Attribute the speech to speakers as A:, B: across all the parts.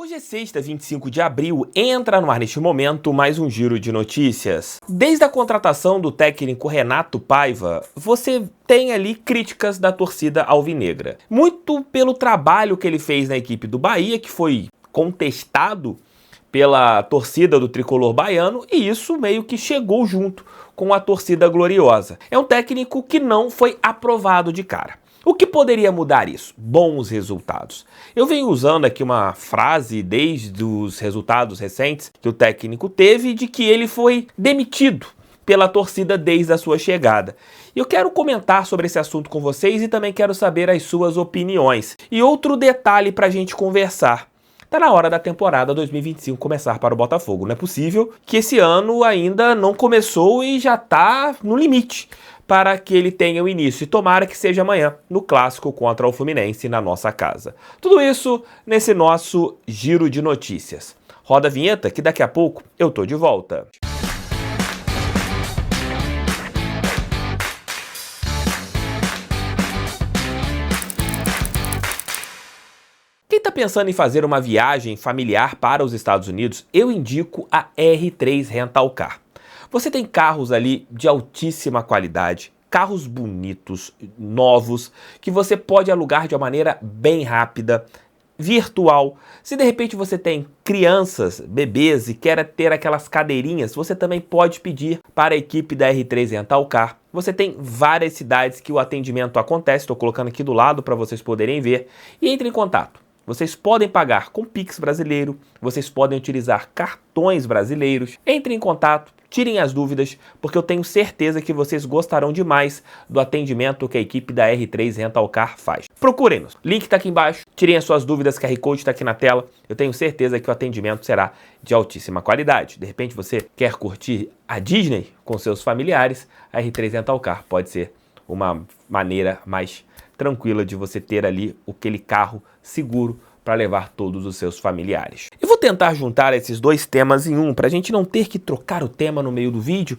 A: Hoje é sexta, 25 de abril, entra no ar neste momento mais um giro de notícias. Desde a contratação do técnico Renato Paiva, você tem ali críticas da torcida alvinegra. Muito pelo trabalho que ele fez na equipe do Bahia, que foi contestado pela torcida do tricolor baiano, e isso meio que chegou junto com a torcida gloriosa. É um técnico que não foi aprovado de cara. O que poderia mudar isso? Bons resultados. Eu venho usando aqui uma frase desde os resultados recentes que o técnico teve de que ele foi demitido pela torcida desde a sua chegada. Eu quero comentar sobre esse assunto com vocês e também quero saber as suas opiniões. E outro detalhe para a gente conversar. Está na hora da temporada 2025 começar para o Botafogo. Não é possível que esse ano ainda não começou e já está no limite para que ele tenha o início. E tomara que seja amanhã, no clássico contra o Fluminense, na nossa casa. Tudo isso nesse nosso giro de notícias. Roda a vinheta que daqui a pouco eu tô de volta. Quem está pensando em fazer uma viagem familiar para os Estados Unidos, eu indico a R3 Rental Car. Você tem carros ali de altíssima qualidade, carros bonitos, novos, que você pode alugar de uma maneira bem rápida, virtual. Se de repente você tem crianças, bebês e quer ter aquelas cadeirinhas, você também pode pedir para a equipe da R3 Rental Car. Você tem várias cidades que o atendimento acontece, estou colocando aqui do lado para vocês poderem ver, e entre em contato. Vocês podem pagar com Pix brasileiro, vocês podem utilizar cartões brasileiros. Entrem em contato, tirem as dúvidas, porque eu tenho certeza que vocês gostarão demais do atendimento que a equipe da R3 Rental Car faz. Procurem-nos, link está aqui embaixo, tirem as suas dúvidas, QR Code está aqui na tela. Eu tenho certeza que o atendimento será de altíssima qualidade. De repente você quer curtir a Disney com seus familiares, a R3 Rental Car pode ser uma maneira mais tranquila de você ter ali aquele carro seguro para levar todos os seus familiares. Eu vou tentar juntar esses dois temas em um, para a gente não ter que trocar o tema no meio do vídeo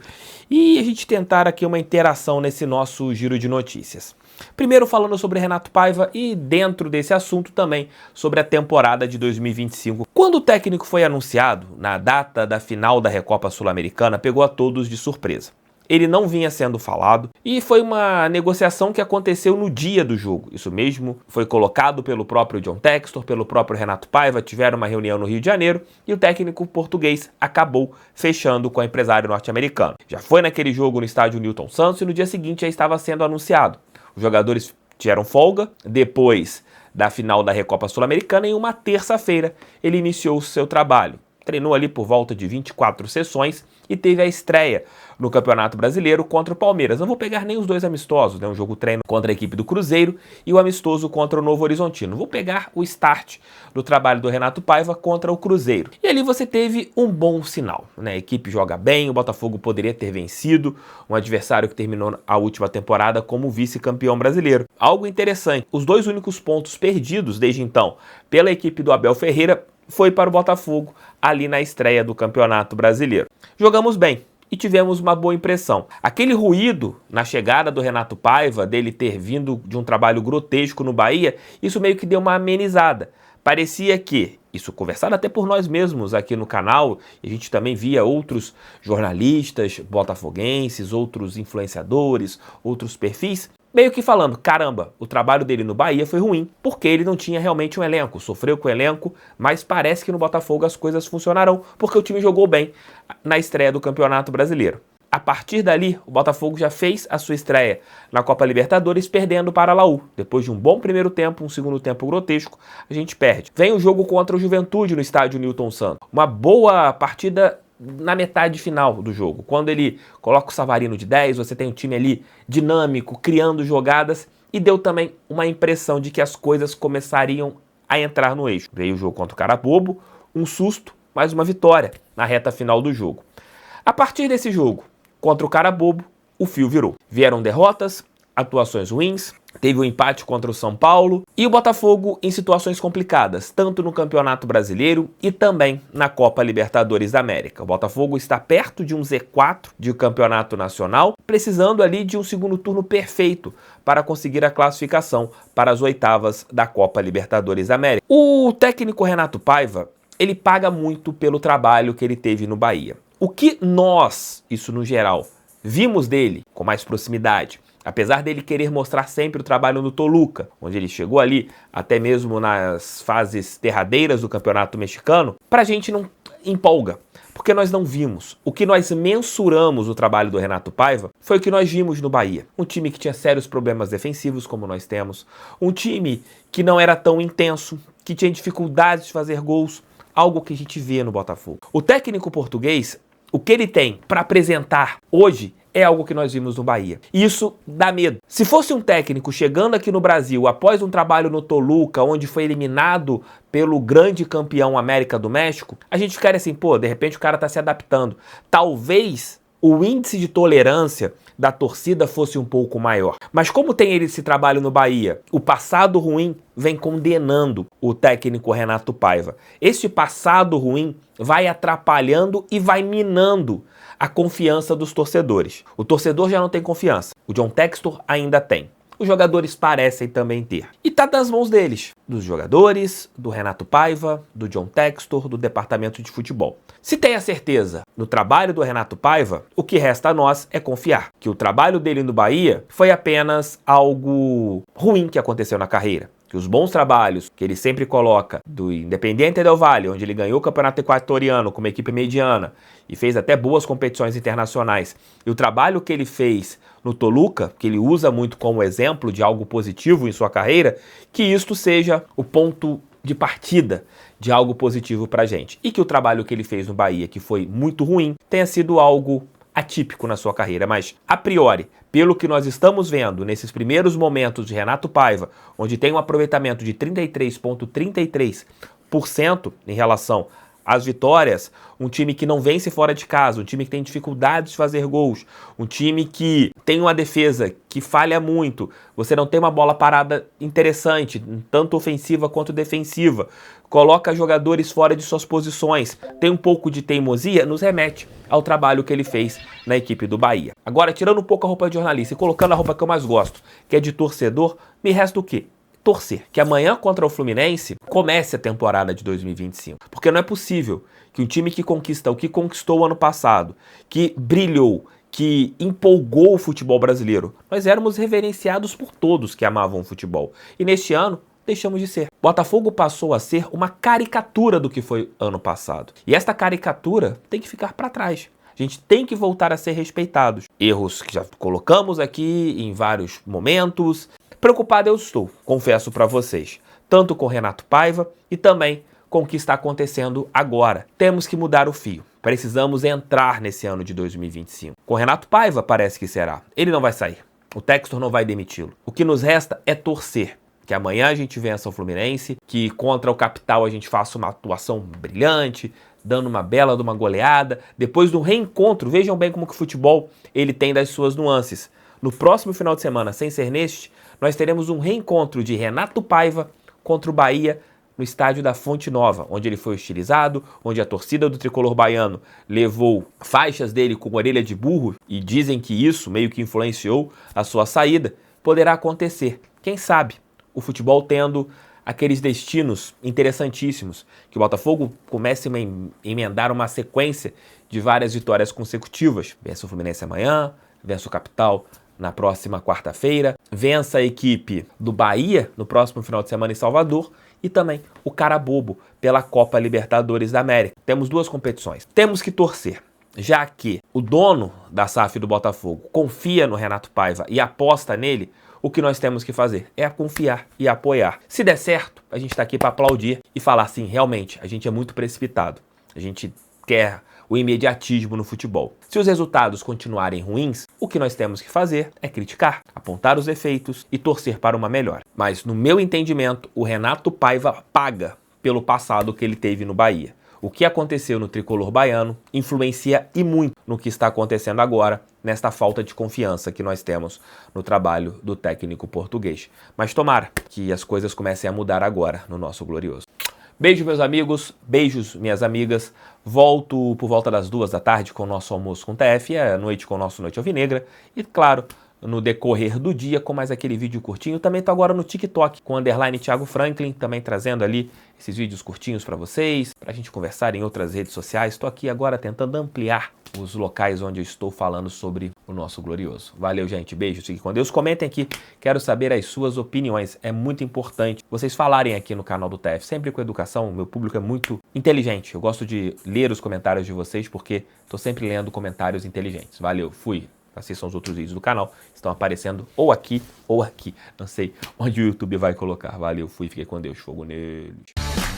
A: e a gente tentar aqui uma interação nesse nosso giro de notícias. Primeiro falando sobre Renato Paiva e dentro desse assunto também sobre a temporada de 2025. Quando o técnico foi anunciado, na data da final da Recopa Sul-Americana, pegou a todos de surpresa. Ele não vinha sendo falado e foi uma negociação que aconteceu no dia do jogo. Isso mesmo, foi colocado pelo próprio John Textor, pelo próprio Renato Paiva, tiveram uma reunião no Rio de Janeiro e o técnico português acabou fechando com o empresário norte-americano. Já foi naquele jogo no estádio Newton Santos e no dia seguinte já estava sendo anunciado. Os jogadores tiveram folga depois da final da Recopa Sul-Americana e em uma terça-feira ele iniciou o seu trabalho. Treinou ali por volta de 24 sessões e teve a estreia no Campeonato Brasileiro contra o Palmeiras. Não vou pegar nem os dois amistosos, né? Um jogo treino contra a equipe do Cruzeiro e o amistoso contra o Novo Horizontino. Vou pegar o start do trabalho do Renato Paiva contra o Cruzeiro. E ali você teve um bom sinal, né? A equipe joga bem, o Botafogo poderia ter vencido um adversário que terminou a última temporada como vice-campeão brasileiro. Algo interessante, os dois únicos pontos perdidos desde então pela equipe do Abel Ferreira foi para o Botafogo ali na estreia do Campeonato Brasileiro. Jogamos bem e tivemos uma boa impressão. Aquele ruído na chegada do Renato Paiva, dele ter vindo de um trabalho grotesco no Bahia, isso meio que deu uma amenizada. Parecia que, isso conversado até por nós mesmos aqui no canal, e a gente também via outros jornalistas botafoguenses, outros influenciadores, outros perfis, meio que falando, caramba, o trabalho dele no Bahia foi ruim, porque ele não tinha realmente um elenco, sofreu com o elenco, mas parece que no Botafogo as coisas funcionarão, porque o time jogou bem na estreia do Campeonato Brasileiro. A partir dali, o Botafogo já fez a sua estreia na Copa Libertadores, perdendo para a Laú. Depois de um bom primeiro tempo, um segundo tempo grotesco, a gente perde. Vem o jogo contra o Juventude no estádio Newton Santos. Uma boa partida na metade final do jogo. Quando ele coloca o Savarino de 10, você tem um time ali dinâmico, criando jogadas, e deu também uma impressão de que as coisas começariam a entrar no eixo. Veio o jogo contra o Carabobo, um susto, mais uma vitória na reta final do jogo. A partir desse jogo, contra o Carabobo, o fio virou. Vieram derrotas, atuações ruins, teve um empate contra o São Paulo e o Botafogo em situações complicadas, tanto no Campeonato Brasileiro e também na Copa Libertadores da América. O Botafogo está perto de um Z4 de Campeonato Nacional, precisando ali de um segundo turno perfeito para conseguir a classificação para as oitavas da Copa Libertadores da América. O técnico Renato Paiva, ele paga muito pelo trabalho que ele teve no Bahia. O que nós, isso no geral, vimos dele com mais proximidade, apesar dele querer mostrar sempre o trabalho no Toluca, onde ele chegou ali, até mesmo nas fases derradeiras do Campeonato Mexicano, pra gente não empolga, porque nós não vimos. O que nós mensuramos o trabalho do Renato Paiva foi o que nós vimos no Bahia. Um time que tinha sérios problemas defensivos, como nós temos, um time que não era tão intenso, que tinha dificuldades de fazer gols, algo que a gente vê no Botafogo. O técnico português, o que ele tem para apresentar hoje é algo que nós vimos no Bahia. E isso dá medo. Se fosse um técnico chegando aqui no Brasil após um trabalho no Toluca, onde foi eliminado pelo grande campeão América do México, a gente ficaria assim, pô, de repente o cara tá se adaptando. Talvez o índice de tolerância da torcida fosse um pouco maior. Mas como tem ele esse trabalho no Bahia, o passado ruim vem condenando o técnico Renato Paiva. Esse passado ruim vai atrapalhando e vai minando a confiança dos torcedores. O torcedor já não tem confiança, o John Textor ainda tem. Os jogadores parecem também ter. E tá nas mãos deles, dos jogadores, do Renato Paiva, do John Textor, do departamento de futebol. Se tem a certeza no trabalho do Renato Paiva, o que resta a nós é confiar que o trabalho dele no Bahia foi apenas algo ruim que aconteceu na carreira. Que os bons trabalhos que ele sempre coloca do Independiente del Valle, onde ele ganhou o Campeonato Equatoriano com uma equipe mediana e fez até boas competições internacionais, e o trabalho que ele fez no Toluca, que ele usa muito como exemplo de algo positivo em sua carreira, que isto seja o ponto de partida de algo positivo pra gente. E que o trabalho que ele fez no Bahia, que foi muito ruim, tenha sido algo atípico na sua carreira, mas a priori, pelo que nós estamos vendo nesses primeiros momentos de Renato Paiva, onde tem um aproveitamento de 33,33% em relação às vitórias, um time que não vence fora de casa, um time que tem dificuldades de fazer gols, um time que tem uma defesa que falha muito, você não tem uma bola parada interessante, tanto ofensiva quanto defensiva, coloca jogadores fora de suas posições, tem um pouco de teimosia, nos remete ao trabalho que ele fez na equipe do Bahia. Agora, tirando um pouco a roupa de jornalista e colocando a roupa que eu mais gosto, que é de torcedor, me resta o quê? Torcer. Que amanhã contra o Fluminense comece a temporada de 2025. Porque não é possível que um time que conquista o que conquistou o ano passado, que brilhou, que empolgou o futebol brasileiro, nós éramos reverenciados por todos que amavam o futebol. E neste ano, deixamos de ser. Botafogo passou a ser uma caricatura do que foi ano passado. E esta caricatura tem que ficar para trás. A gente tem que voltar a ser respeitados. Erros que já colocamos aqui em vários momentos. Preocupado eu estou, confesso para vocês, tanto com Renato Paiva e também com o que está acontecendo agora. Temos que mudar o fio. Precisamos entrar nesse ano de 2025. Com Renato Paiva parece que será. Ele não vai sair. O Textor não vai demiti-lo. O que nos resta é torcer. Que amanhã a gente vença o Fluminense, que contra o Capital a gente faça uma atuação brilhante, dando uma bela de uma goleada. Depois do reencontro, vejam bem como que o futebol ele tem das suas nuances. No próximo final de semana, sem ser neste, nós teremos um reencontro de Renato Paiva contra o Bahia no estádio da Fonte Nova, onde ele foi hostilizado, onde a torcida do tricolor baiano levou faixas dele com orelha de burro e dizem que isso meio que influenciou a sua saída. Poderá acontecer, quem sabe, o futebol tendo aqueles destinos interessantíssimos, que o Botafogo comece a emendar uma sequência de várias vitórias consecutivas. Vence o Fluminense amanhã, vence o Capital na próxima quarta-feira, vença a equipe do Bahia no próximo final de semana em Salvador e também o Carabobo pela Copa Libertadores da América. Temos duas competições. Temos que torcer, já que o dono da SAF do Botafogo confia no Renato Paiva e aposta nele, o que nós temos que fazer é confiar e apoiar. Se der certo, a gente está aqui para aplaudir e falar assim, realmente, a gente é muito precipitado. A gente quer o imediatismo no futebol. Se os resultados continuarem ruins, o que nós temos que fazer é criticar, apontar os defeitos e torcer para uma melhora. Mas, no meu entendimento, o Renato Paiva paga pelo passado que ele teve no Bahia. O que aconteceu no tricolor baiano influencia e muito no que está acontecendo agora, nesta falta de confiança que nós temos no trabalho do técnico português. Mas tomara que as coisas comecem a mudar agora no nosso glorioso. Beijo, meus amigos, beijos, minhas amigas. Volto por volta das 2 da tarde com o nosso almoço com TF, à noite com o nosso Noite Alvinegra. E, claro, no decorrer do dia com mais aquele vídeo curtinho. Também tô agora no TikTok com _ Thiago Franklin, também trazendo ali esses vídeos curtinhos para vocês, pra gente conversar em outras redes sociais. Estou aqui agora tentando ampliar os locais onde eu estou falando sobre o nosso glorioso. Valeu, gente. Beijo. Fique com Deus. Comentem aqui. Quero saber as suas opiniões. É muito importante vocês falarem aqui no canal do TF. Sempre com educação. Meu público é muito inteligente. Eu gosto de ler os comentários de vocês porque estou sempre lendo comentários inteligentes. Valeu. Fui. Assistam os outros vídeos do canal. Estão aparecendo ou aqui ou aqui. Não sei onde o YouTube vai colocar. Valeu. Fui. Fiquei com Deus. Fogo neles.